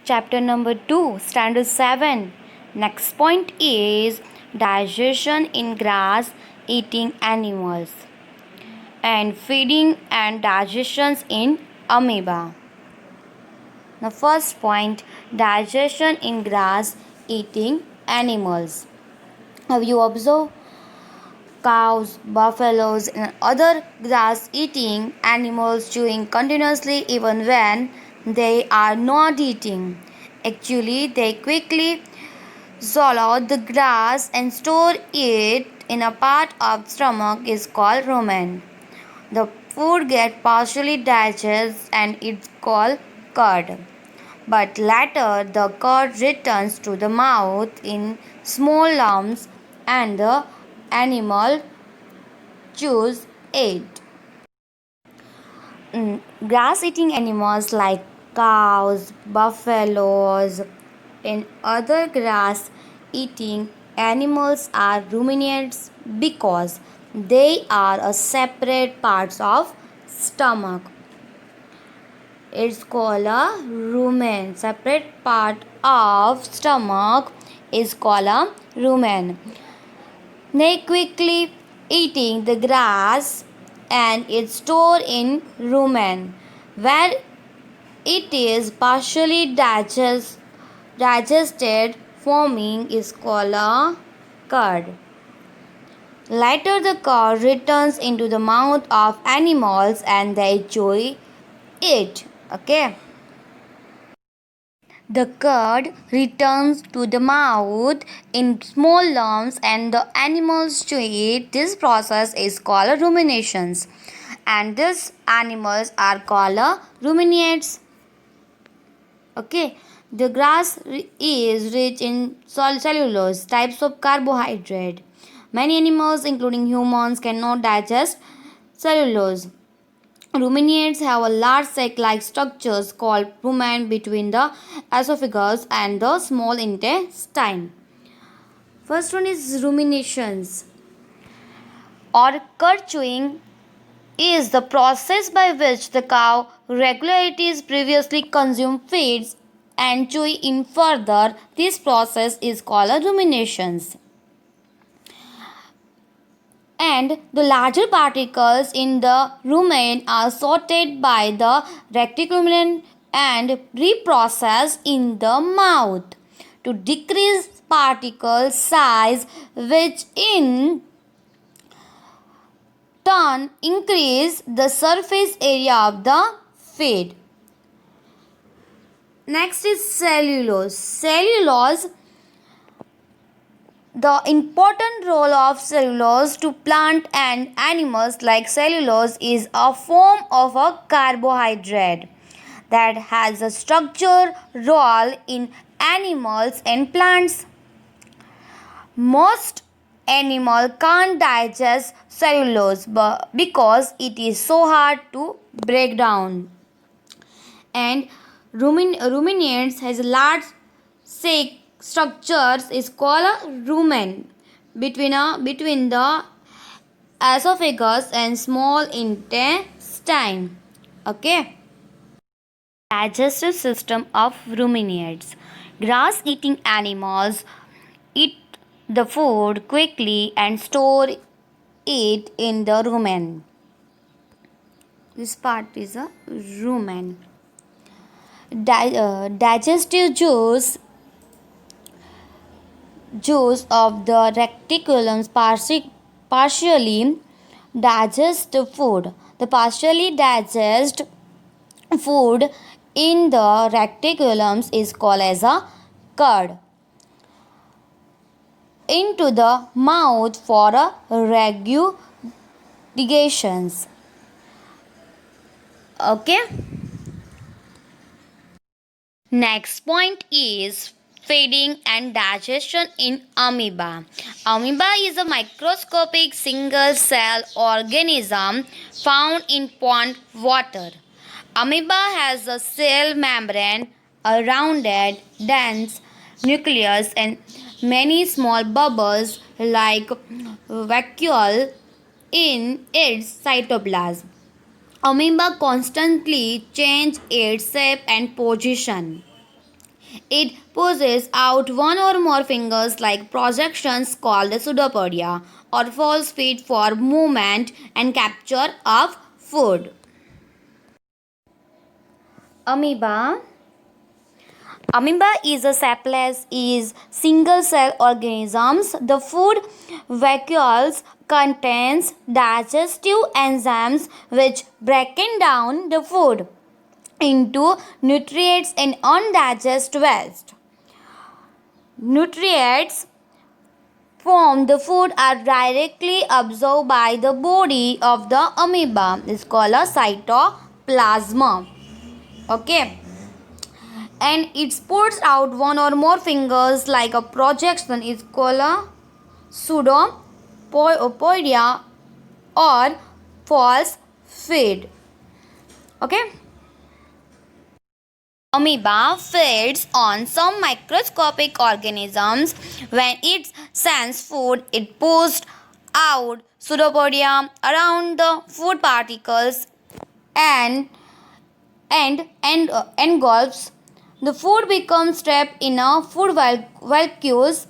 Chapter number 2, Standard 7. Next point is digestion in grass eating animals and feeding and digestions in amoeba. The first point, digestion in grass eating animals. Have you observed cows, buffaloes, and other grass eating animals chewing continuously even when they are not eating? Actually, they quickly swallow the grass and store it in a part of stomach is called rumen. The food gets partially digested and it's called curd. But later the curd returns to the mouth in small lumps and the animal chews it. Grass eating animals like cows, buffaloes, and other grass eating animals are ruminants because they are a separate parts of stomach. It's called a rumen. Separate part of stomach is called a rumen. They quickly eating the grass and it's stored in rumen where it is partially digested forming is called a curd. Later the curd returns into the mouth of animals and they chew it. Okay. The curd returns to the mouth in small lumps and the animals chew it. This process is called ruminations and these animals are called ruminates. Okay, the grass is rich in cellulose, types of carbohydrate. Many animals, including humans, cannot digest cellulose. Ruminants have a large sac-like structures called rumen between the esophagus and the small intestine. First one is ruminations or curd chewing is the process by which the cow regulates its previously consumed feeds and chew in further. This process is called ruminations. And the larger particles in the rumen are sorted by the reticulum and reprocessed in the mouth to decrease particle size, which in turn increase the surface area of the feed. Next is cellulose. The important role of cellulose to plant and animals like cellulose is a form of a carbohydrate that has a structured role in animals and plants. Most animals can't digest cellulose because it is so hard to break down. And ruminants has a large structures is called a rumen between the esophagus and small intestine. Okay. Digestive system of ruminants. Grass eating animals eat the food quickly and store it in the rumen. This part is a rumen. Digestive juice of the reticulum partially digest food. The partially digest food in the reticulums is called as a curd into the mouth for a regurgitations. Okay. Next point is feeding and digestion in amoeba. Amoeba is a microscopic single cell organism found in pond water. Amoeba has a cell membrane, a rounded, dense nucleus, and many small bubbles like vacuole in its cytoplasm. Amoeba constantly changes its shape and position. It pushes out one or more fingers like projections called the pseudopodia or false feet for movement and capture of food. Amoeba. Amoeba is a shapeless, is single-cell organisms. The food vacuoles contains digestive enzymes which breaking down the food into nutrients in undigested waste. Nutrients from the food are directly absorbed by the body of the amoeba. It's called a cytoplasma. Okay, and it puts out one or more fingers like a projection is called a pseudopodia or false feed. Okay. Amoeba feeds on some microscopic organisms. When it senses food, it pushes out pseudopodia around the food particles and engulfs. The food becomes trapped in a food vacuoles.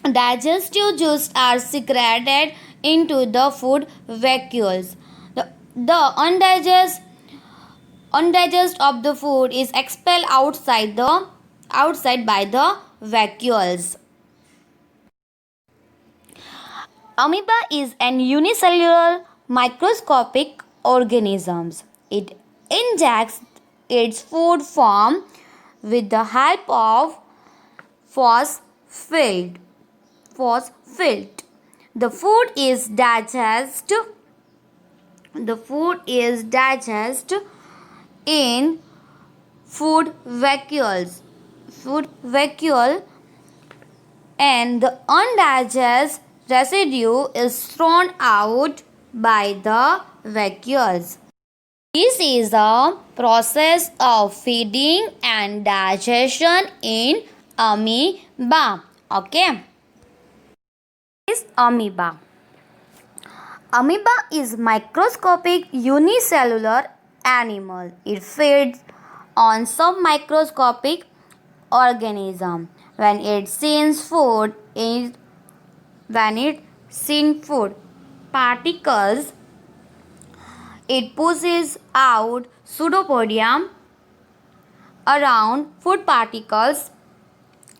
Digestive juices are secreted into the food vacuoles. The undigested of the food is expelled outside by the vacuoles. Amoeba is an unicellular microscopic organism. It injects its food form with the help of phosphate. Phosphate. The food is digested. The food is digested in food vacuoles. Food vacuole, and the undigested residue is thrown out by the vacuoles. This is the process of feeding and digestion in amoeba. Okay. Is amoeba. Amoeba is microscopic unicellular animal. It feeds on some microscopic organism. When it sees food particles, it pushes out pseudopodia around food particles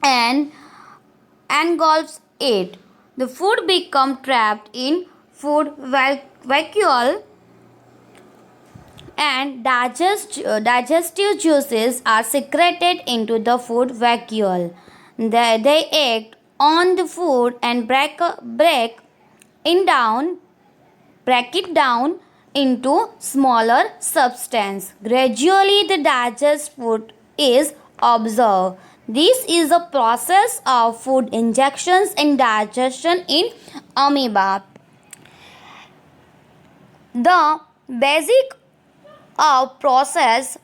and engulfs it. The food becomes trapped in food vacuole and digestive juices are secreted into the food vacuole. They act on the food and break it down into smaller substance. Gradually, the digested food is absorbed. This is a process of food injections and digestion in amoeba. The basic process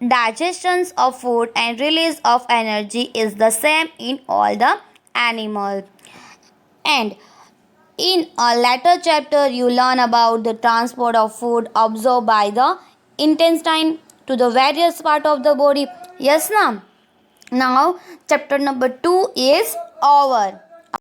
digestions of food and release of energy is the same in all the animals. And in a later chapter, you learn about the transport of food absorbed by the intestine to the various part of the body. Yes, now chapter number 2 is over.